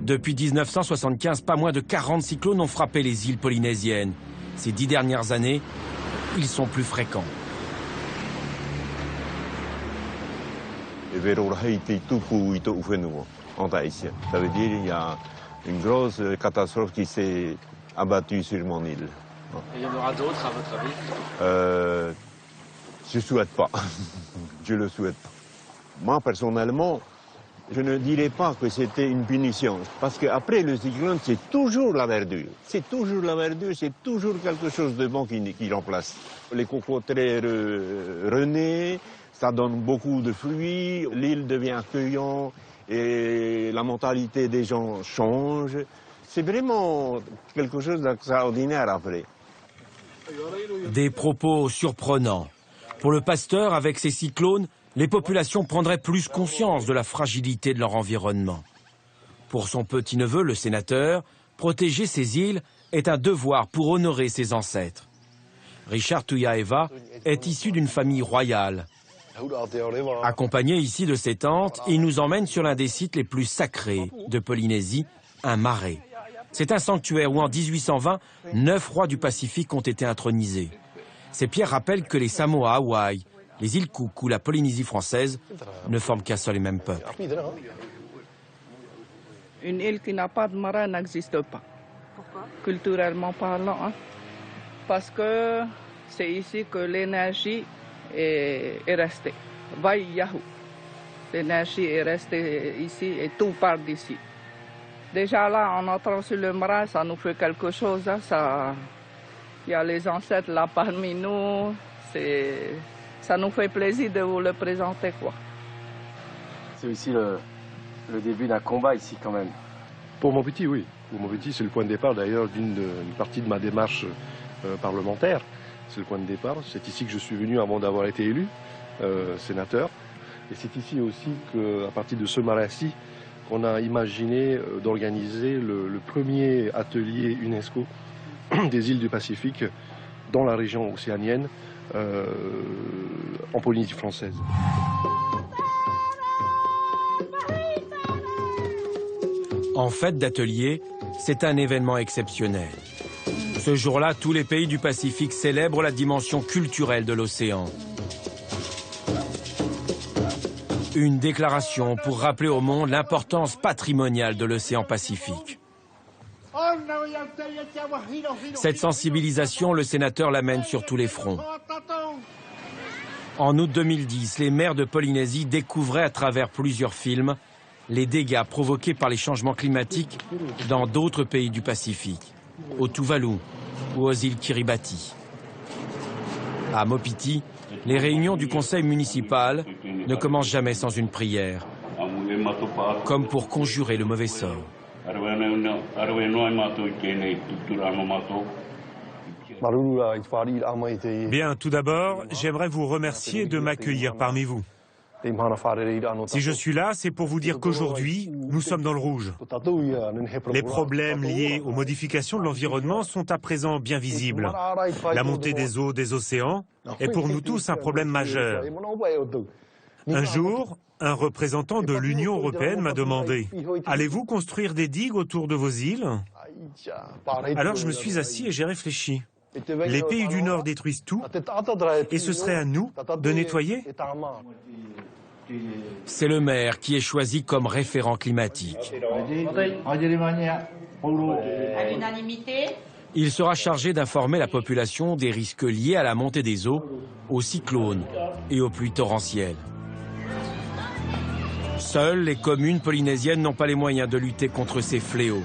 Depuis 1975, pas moins de 40 cyclones ont frappé les îles polynésiennes. Ces 10 dernières années, ils sont plus fréquents. Ça veut dire qu'il y a une grosse catastrophe qui s'est abattue sur mon île. Et il y en aura d'autres, à votre avis? Je ne souhaite pas. Je le souhaite pas. Moi, personnellement, je ne dirais pas que c'était une punition. Parce qu'après le cyclone, c'est toujours la verdure. C'est toujours la verdure, c'est toujours quelque chose de bon qui remplace. Les cocoteraies renaissent, ça donne beaucoup de fruits, l'île devient accueillante et la mentalité des gens change. C'est vraiment quelque chose d'extraordinaire après. Des propos surprenants. Pour le pasteur, avec ces cyclones, les populations prendraient plus conscience de la fragilité de leur environnement. Pour son petit-neveu, le sénateur, protéger ces îles est un devoir pour honorer ses ancêtres. Richard Tuia Ava est issu d'une famille royale. Accompagnés ici de ses tantes, il nous emmène sur l'un des sites les plus sacrés de Polynésie, un marais. C'est un sanctuaire où en 1820, 9 rois du Pacifique ont été intronisés. Ces pierres rappellent que les Samoa, Hawaï, les îles Cook ou la Polynésie française ne forment qu'un seul et même peuple. Une île qui n'a pas de marais n'existe pas. Pourquoi? Culturellement parlant. Hein. Parce que c'est ici que l'énergie est restée. Vai Yahoo. L'énergie est restée ici et tout part d'ici. Déjà là, en entrant sur le marais, ça nous fait quelque chose. Hein. Il y a les ancêtres là parmi nous. Ça nous fait plaisir de vous le présenter, quoi. C'est aussi le début d'un combat ici quand même. Pour mon petit, oui. Pour mon petit, c'est le point de départ d'ailleurs d'une partie de ma démarche parlementaire. C'est le point de départ. C'est ici que je suis venu avant d'avoir été élu sénateur. Et c'est ici aussi qu'à partir de ce marais-ci, qu'on a imaginé d'organiser le premier atelier UNESCO des îles du Pacifique dans la région océanienne en Polynésie française. En fête d'atelier, c'est un événement exceptionnel. Ce jour-là, tous les pays du Pacifique célèbrent la dimension culturelle de l'océan. Une déclaration pour rappeler au monde l'importance patrimoniale de l'océan Pacifique. Cette sensibilisation, le sénateur l'amène sur tous les fronts. En août 2010, les maires de Polynésie découvraient à travers plusieurs films les dégâts provoqués par les changements climatiques dans d'autres pays du Pacifique, au Tuvalu ou aux îles Kiribati. À Mopiti, les réunions du conseil municipal ne commencent jamais sans une prière, comme pour conjurer le mauvais sort. Bien, tout d'abord, j'aimerais vous remercier de m'accueillir parmi vous. Si je suis là, c'est pour vous dire qu'aujourd'hui, nous sommes dans le rouge. Les problèmes liés aux modifications de l'environnement sont à présent bien visibles. La montée des eaux des océans est pour nous tous un problème majeur. Un jour, un représentant de l'Union européenne m'a demandé « Allez-vous construire des digues autour de vos îles ?» Alors je me suis assis et j'ai réfléchi. Les pays du Nord détruisent tout et ce serait à nous de nettoyer. C'est le maire qui est choisi comme référent climatique. À l'unanimité. Il sera chargé d'informer la population des risques liés à la montée des eaux, aux cyclones et aux pluies torrentielles. Seules les communes polynésiennes n'ont pas les moyens de lutter contre ces fléaux.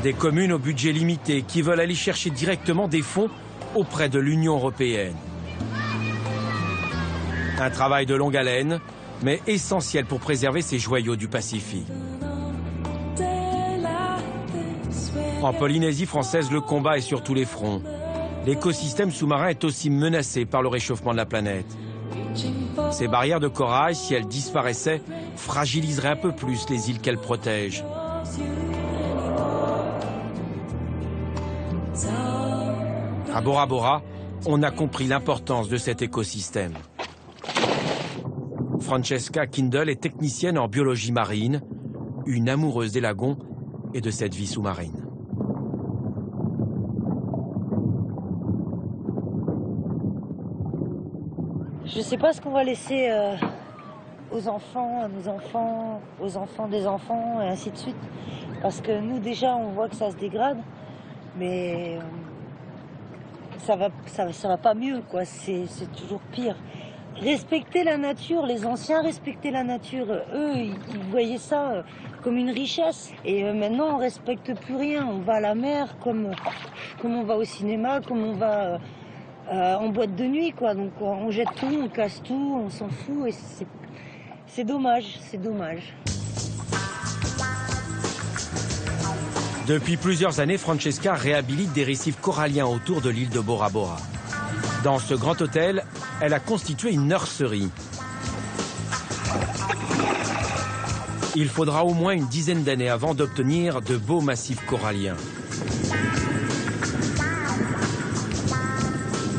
Des communes au budget limité qui veulent aller chercher directement des fonds auprès de l'Union européenne. Un travail de longue haleine, mais essentiel pour préserver ces joyaux du Pacifique. En Polynésie française, le combat est sur tous les fronts. L'écosystème sous-marin est aussi menacé par le réchauffement de la planète. Ces barrières de corail, si elles disparaissaient, fragiliseraient un peu plus les îles qu'elles protègent. À Bora Bora, on a compris l'importance de cet écosystème. Francesca Kindle est technicienne en biologie marine, une amoureuse des lagons et de cette vie sous-marine. Je ne sais pas ce qu'on va laisser aux enfants, à nos enfants, aux enfants des enfants, et ainsi de suite. Parce que nous, déjà, on voit que ça se dégrade, mais ça va pas mieux, quoi. C'est toujours pire. Respecter la nature, les anciens respectaient la nature. Eux, ils voyaient ça comme une richesse. Et maintenant, on respecte plus rien. On va à la mer comme on va au cinéma, comme on va en boîte de nuit, quoi. Donc on jette tout, on casse tout, on s'en fout. Et c'est dommage, c'est dommage. Depuis plusieurs années, Francesca réhabilite des récifs coralliens autour de l'île de Bora Bora. Dans ce grand hôtel, elle a constitué une nurserie. Il faudra au moins une dizaine d'années avant d'obtenir de beaux massifs coralliens.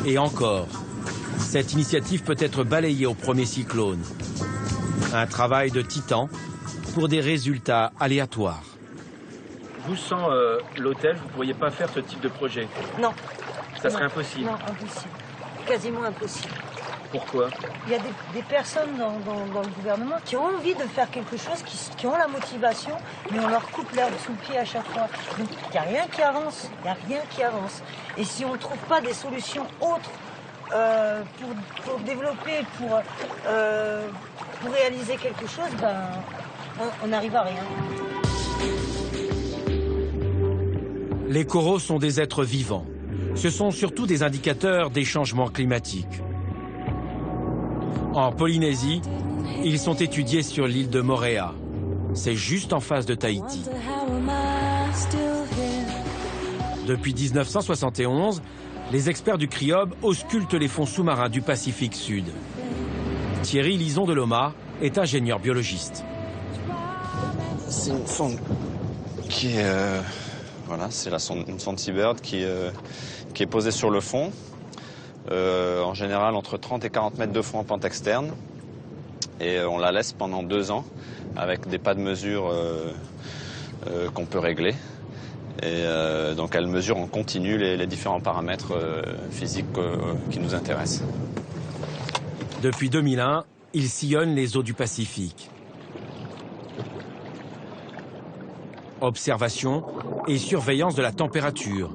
Et encore, Cette initiative peut être balayée au premier cyclone. Un travail de titan pour des résultats aléatoires. Vous, sans l'hôtel, vous ne pourriez pas faire ce type de projet? Non. Ça serait impossible? Non, impossible. Quasiment impossible. Pourquoi? Il y a des personnes dans le gouvernement qui ont envie de faire quelque chose, qui ont la motivation, mais on leur coupe l'herbe sous le pied à chaque fois. Donc il n'y a rien qui avance, il n'y a rien qui avance. Et si on ne trouve pas des solutions autres pour développer, pour réaliser quelque chose, ben, on n'arrive à rien. Les coraux sont des êtres vivants. Ce sont surtout des indicateurs des changements climatiques. En Polynésie, ils sont étudiés sur l'île de Moorea. C'est juste en face de Tahiti. Depuis 1971, les experts du CRIOB auscultent les fonds sous-marins du Pacifique Sud. Thierry Lison de Loma est ingénieur biologiste. C'est une sonde qui est... voilà, c'est une sonde Seabird qui est posée sur le fond. En général entre 30 et 40 mètres de fond en pente externe. Et on la laisse pendant 2 ans avec des pas de mesure qu'on peut régler. Et donc elle mesure en continu les différents paramètres physiques qui nous intéressent. Depuis 2001, il sillonne les eaux du Pacifique. Observation et surveillance de la température,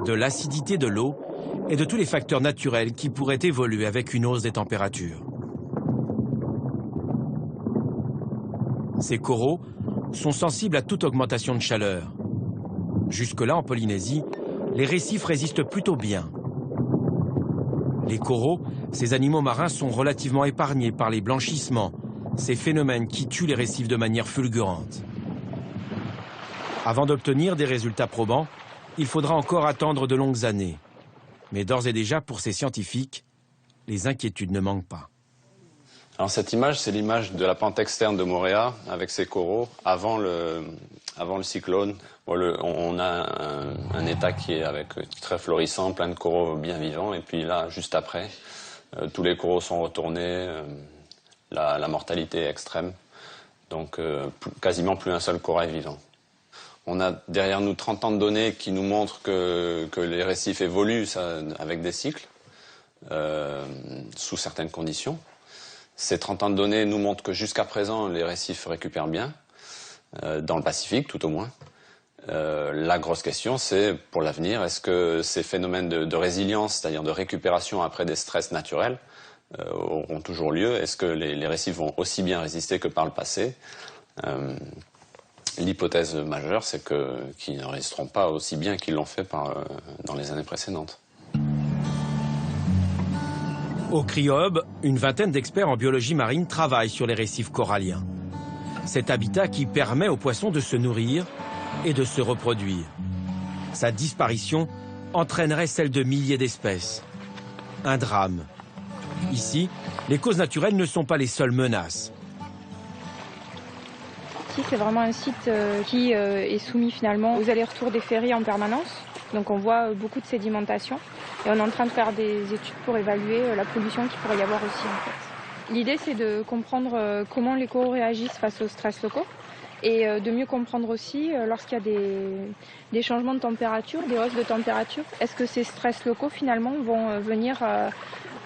de l'acidité de l'eau et de tous les facteurs naturels qui pourraient évoluer avec une hausse des températures. Ces coraux sont sensibles à toute augmentation de chaleur. Jusque-là, en Polynésie, les récifs résistent plutôt bien. Les coraux, ces animaux marins, sont relativement épargnés par les blanchissements, ces phénomènes qui tuent les récifs de manière fulgurante. Avant d'obtenir des résultats probants, il faudra encore attendre de longues années. Mais d'ores et déjà, pour ces scientifiques, les inquiétudes ne manquent pas. Alors cette image, c'est l'image de la pente externe de Moorea avec ses coraux avant le cyclone. Bon, on a un état qui est très florissant, plein de coraux bien vivants. Et puis là, juste après, tous les coraux sont retournés, la mortalité est extrême. Donc quasiment plus un seul corail vivant. On a derrière nous 30 ans de données qui nous montrent que les récifs évoluent avec des cycles, sous certaines conditions. Ces 30 ans de données nous montrent que jusqu'à présent, les récifs récupèrent bien, dans le Pacifique tout au moins. La grosse question, c'est pour l'avenir, est-ce que ces phénomènes de résilience, c'est-à-dire de récupération après des stress naturels, auront toujours lieu? Est-ce que les récifs vont aussi bien résister que par le passé? L'hypothèse majeure, c'est qu'ils ne résisteront pas aussi bien qu'ils l'ont fait dans les années précédentes. Au CRIOB, une vingtaine d'experts en biologie marine travaillent sur les récifs coralliens. Cet habitat qui permet aux poissons de se nourrir et de se reproduire. Sa disparition entraînerait celle de milliers d'espèces. Un drame. Ici, les causes naturelles ne sont pas les seules menaces. Ici, c'est vraiment un site qui est soumis finalement aux allers-retours des ferries en permanence. Donc on voit beaucoup de sédimentation et on est en train de faire des études pour évaluer la pollution qu'il pourrait y avoir aussi en fait. L'idée c'est de comprendre comment les coraux réagissent face aux stress locaux et de mieux comprendre aussi lorsqu'il y a des changements de température, des hausses de température, est-ce que ces stress locaux finalement vont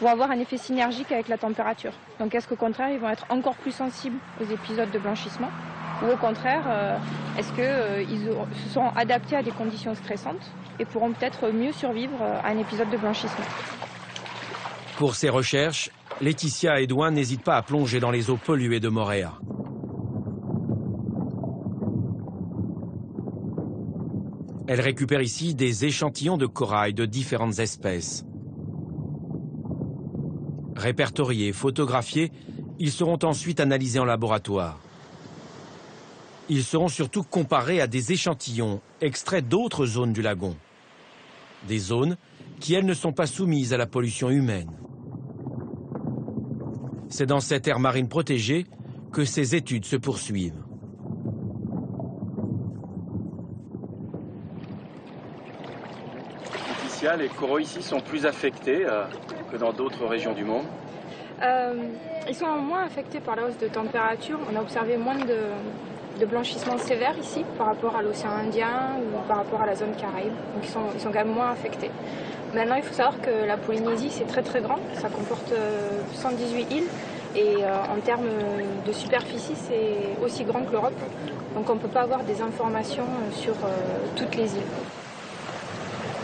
avoir un effet synergique avec la température. Donc est-ce qu'au contraire ils vont être encore plus sensibles aux épisodes de blanchissement ou au contraire est-ce qu'ils se seront adaptés à des conditions stressantes et pourront peut-être mieux survivre à un épisode de blanchissement. Pour ces recherches, Laetitia et Edouin n'hésitent pas à plonger dans les eaux polluées de Moorea. Elle récupère ici des échantillons de corail de différentes espèces. Répertoriés, photographiés, ils seront ensuite analysés en laboratoire. Ils seront surtout comparés à des échantillons extraits d'autres zones du lagon. Des zones qui, elles, ne sont pas soumises à la pollution humaine. C'est dans cette aire marine protégée que ces études se poursuivent. Les coraux ici sont plus affectés que dans d'autres régions du monde? Ils sont moins affectés par la hausse de température. On a observé moins de blanchissement sévère ici par rapport à l'océan Indien ou par rapport à la zone Caraïbe. Donc ils sont quand même moins affectés. Maintenant, il faut savoir que la Polynésie, c'est très très grand. Ça comporte 118 îles. Et en termes de superficie, c'est aussi grand que l'Europe. Donc on ne peut pas avoir des informations sur toutes les îles.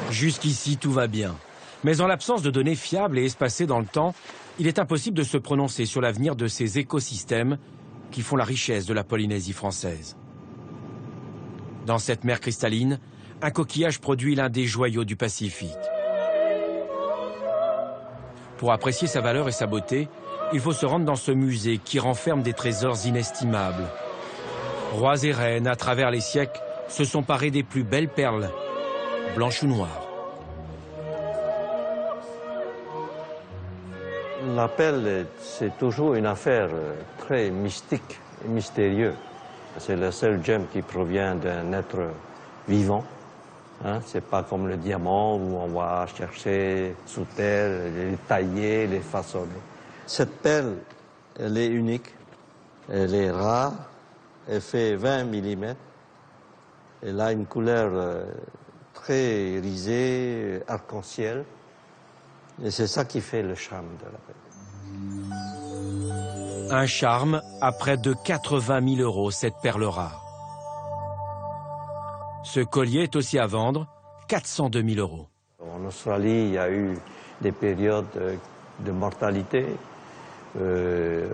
Jusqu'ici, tout va bien. Mais en l'absence de données fiables et espacées dans le temps, il est impossible de se prononcer sur l'avenir de ces écosystèmes qui font la richesse de la Polynésie française. Dans cette mer cristalline, un coquillage produit l'un des joyaux du Pacifique. Pour apprécier sa valeur et sa beauté, il faut se rendre dans ce musée qui renferme des trésors inestimables. Rois et reines, à travers les siècles, se sont parés des plus belles perles, blanches ou noires. La perle, c'est toujours une affaire très mystique et mystérieuse. C'est le seul gemme qui provient d'un être vivant. Hein? C'est pas comme le diamant où on va chercher sous terre, les tailler, les façonner. Cette perle, elle est unique, elle est rare, elle fait 20 mm. Elle a une couleur très irisée, arc-en-ciel. Et c'est ça qui fait le charme de la perle. Un charme à près de 80 000 € cette perle rare. Ce collier est aussi à vendre 402 000 €. En Australie, il y a eu des périodes de mortalité.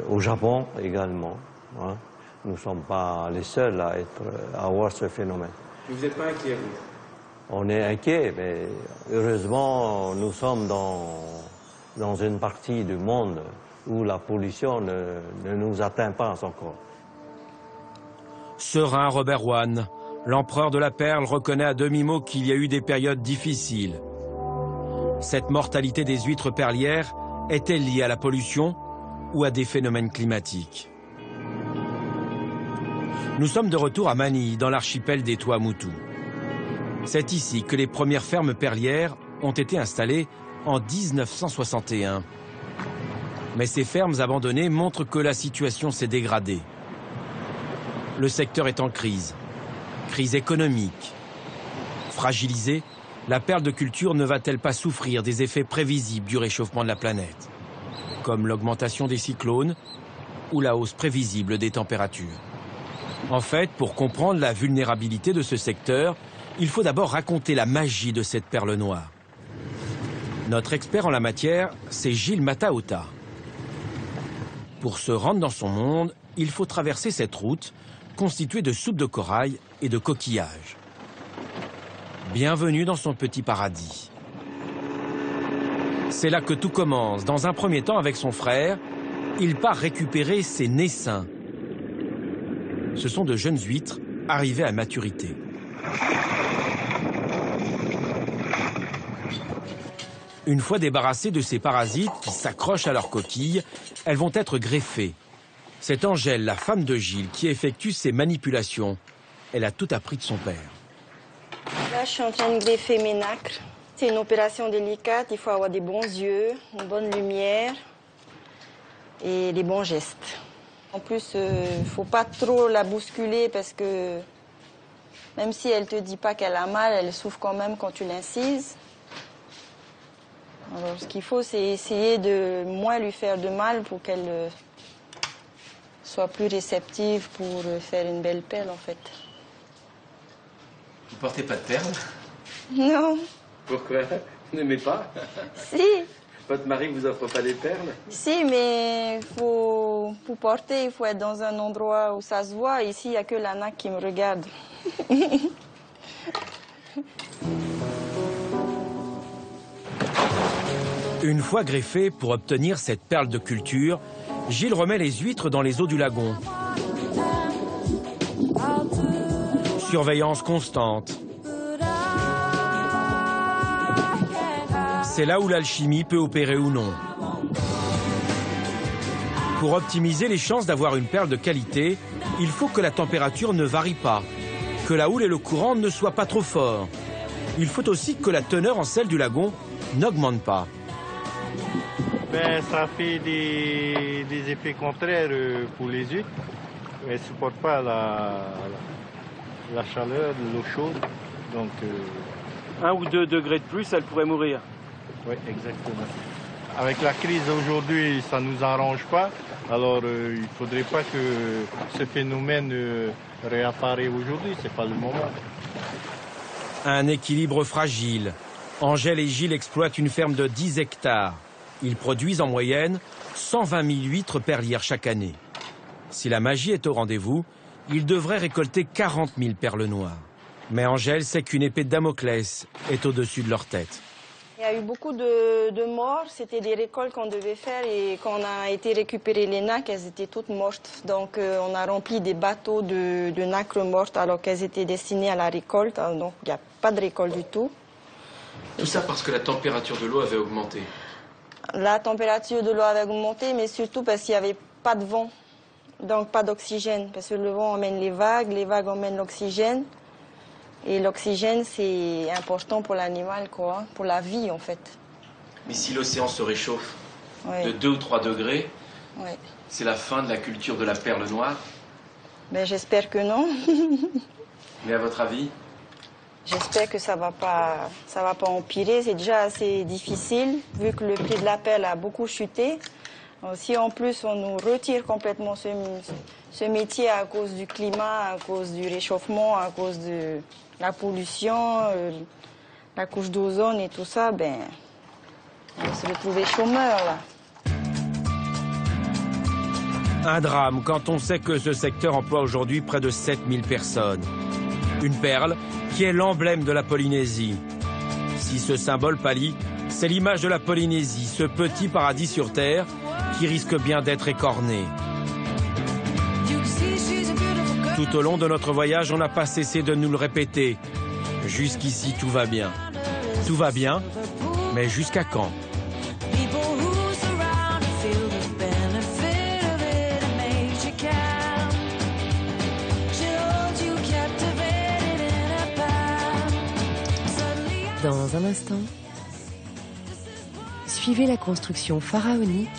Au Japon également. Hein. Nous ne sommes pas les seuls à avoir ce phénomène. Vous n'êtes pas inquiet, vous? On est inquiet, mais heureusement, nous sommes dans une partie du monde où la pollution ne nous atteint pas encore. Serein Robert Wan, l'empereur de la perle, reconnaît à demi-mot qu'il y a eu des périodes difficiles. Cette mortalité des huîtres perlières est-elle liée à la pollution ou à des phénomènes climatiques? Nous sommes de retour à Manille, dans l'archipel des Tuamotu. C'est ici que les premières fermes perlières ont été installées en 1961. Mais ces fermes abandonnées montrent que la situation s'est dégradée. Le secteur est en crise économique. Fragilisée, la perle de culture ne va-t-elle pas souffrir des effets prévisibles du réchauffement de la planète, comme l'augmentation des cyclones ou la hausse prévisible des températures? En fait, pour comprendre la vulnérabilité de ce secteur, il faut d'abord raconter la magie de cette perle noire. Notre expert en la matière, c'est Gilles Mataota. Pour se rendre dans son monde, il faut traverser cette route constituée de soupes de corail et de coquillages. Bienvenue dans son petit paradis. C'est là que tout commence. Dans un premier temps, avec son frère, il part récupérer ses naissins. Ce sont de jeunes huîtres arrivées à maturité. Une fois débarrassées de ces parasites qui s'accrochent à leurs coquilles, elles vont être greffées. C'est Angèle, la femme de Gilles, qui effectue ces manipulations. Elle a tout appris de son père. Là, je suis en train de greffer mes nacres. C'est une opération délicate, il faut avoir des bons yeux, une bonne lumière et des bons gestes. En plus, il ne faut pas trop la bousculer parce que même si elle ne te dit pas qu'elle a mal, elle souffre quand même quand tu l'incises. Alors, ce qu'il faut, c'est essayer de moins lui faire de mal pour qu'elle soit plus réceptive pour faire une belle perle, en fait. Vous portez pas de perles? Non. Pourquoi? Vous n'aimez pas? Si. Votre mari vous offre pas des perles? Si, mais pour porter, il faut être dans un endroit où ça se voit. Ici, il n'y a que la naque qui me regarde. Une fois greffée, pour obtenir cette perle de culture, Gilles remet les huîtres dans les eaux du lagon. Surveillance constante. C'est là où l'alchimie peut opérer ou non. Pour optimiser les chances d'avoir une perle de qualité, il faut que la température ne varie pas, que la houle et le courant ne soient pas trop forts. Il faut aussi que la teneur en sel du lagon n'augmente pas. Ben, ça fait des effets contraires pour les huîtres. Elles ne supportent pas la chaleur, l'eau chaude. Donc, 1 ou 2 degrés de plus, elles pourraient mourir. Oui, exactement. Avec la crise d'aujourd'hui, ça ne nous arrange pas. Alors, il ne faudrait pas que ce phénomène réapparaisse aujourd'hui. Ce n'est pas le moment. Un équilibre fragile. Angèle et Gilles exploitent une ferme de 10 hectares. Ils produisent en moyenne 120 000 huîtres perlières chaque année. Si la magie est au rendez-vous, ils devraient récolter 40 000 perles noires. Mais Angèle sait qu'une épée de Damoclès est au-dessus de leur tête. Il y a eu beaucoup de morts. C'était des récoltes qu'on devait faire et quand on a été récupérer les nacres, elles étaient toutes mortes. Donc on a rempli des bateaux de nacres mortes alors qu'elles étaient destinées à la récolte. Donc il n'y a pas de récolte du tout. Tout ça parce que la température de l'eau avait augmenté. La température de l'eau avait augmenté, mais surtout parce qu'il n'y avait pas de vent, donc pas d'oxygène. Parce que le vent emmène les vagues emmènent l'oxygène. Et l'oxygène, c'est important pour l'animal, quoi, pour la vie, en fait. Mais si l'océan se réchauffe Ouais. de 2 ou 3 degrés, Ouais. c'est la fin de la culture de la perle noire. Ben, j'espère que non. Mais à votre avis? J'espère que ça va pas empirer. C'est déjà assez difficile, vu que le prix de la perle a beaucoup chuté. Si en plus on nous retire complètement ce métier à cause du climat, à cause du réchauffement, à cause de la pollution, la couche d'ozone et tout ça, ben, on va se retrouver chômeurs, là. Un drame quand on sait que ce secteur emploie aujourd'hui près de 7000 personnes. Une perle qui est l'emblème de la Polynésie. Si ce symbole pâlit, c'est l'image de la Polynésie, ce petit paradis sur Terre qui risque bien d'être écorné. Tout au long de notre voyage, on n'a pas cessé de nous le répéter. Jusqu'ici, tout va bien. Tout va bien, mais jusqu'à quand ? Dans un instant, suivez la construction pharaonique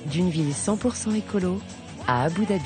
d'une ville 100% écolo à Abu Dhabi.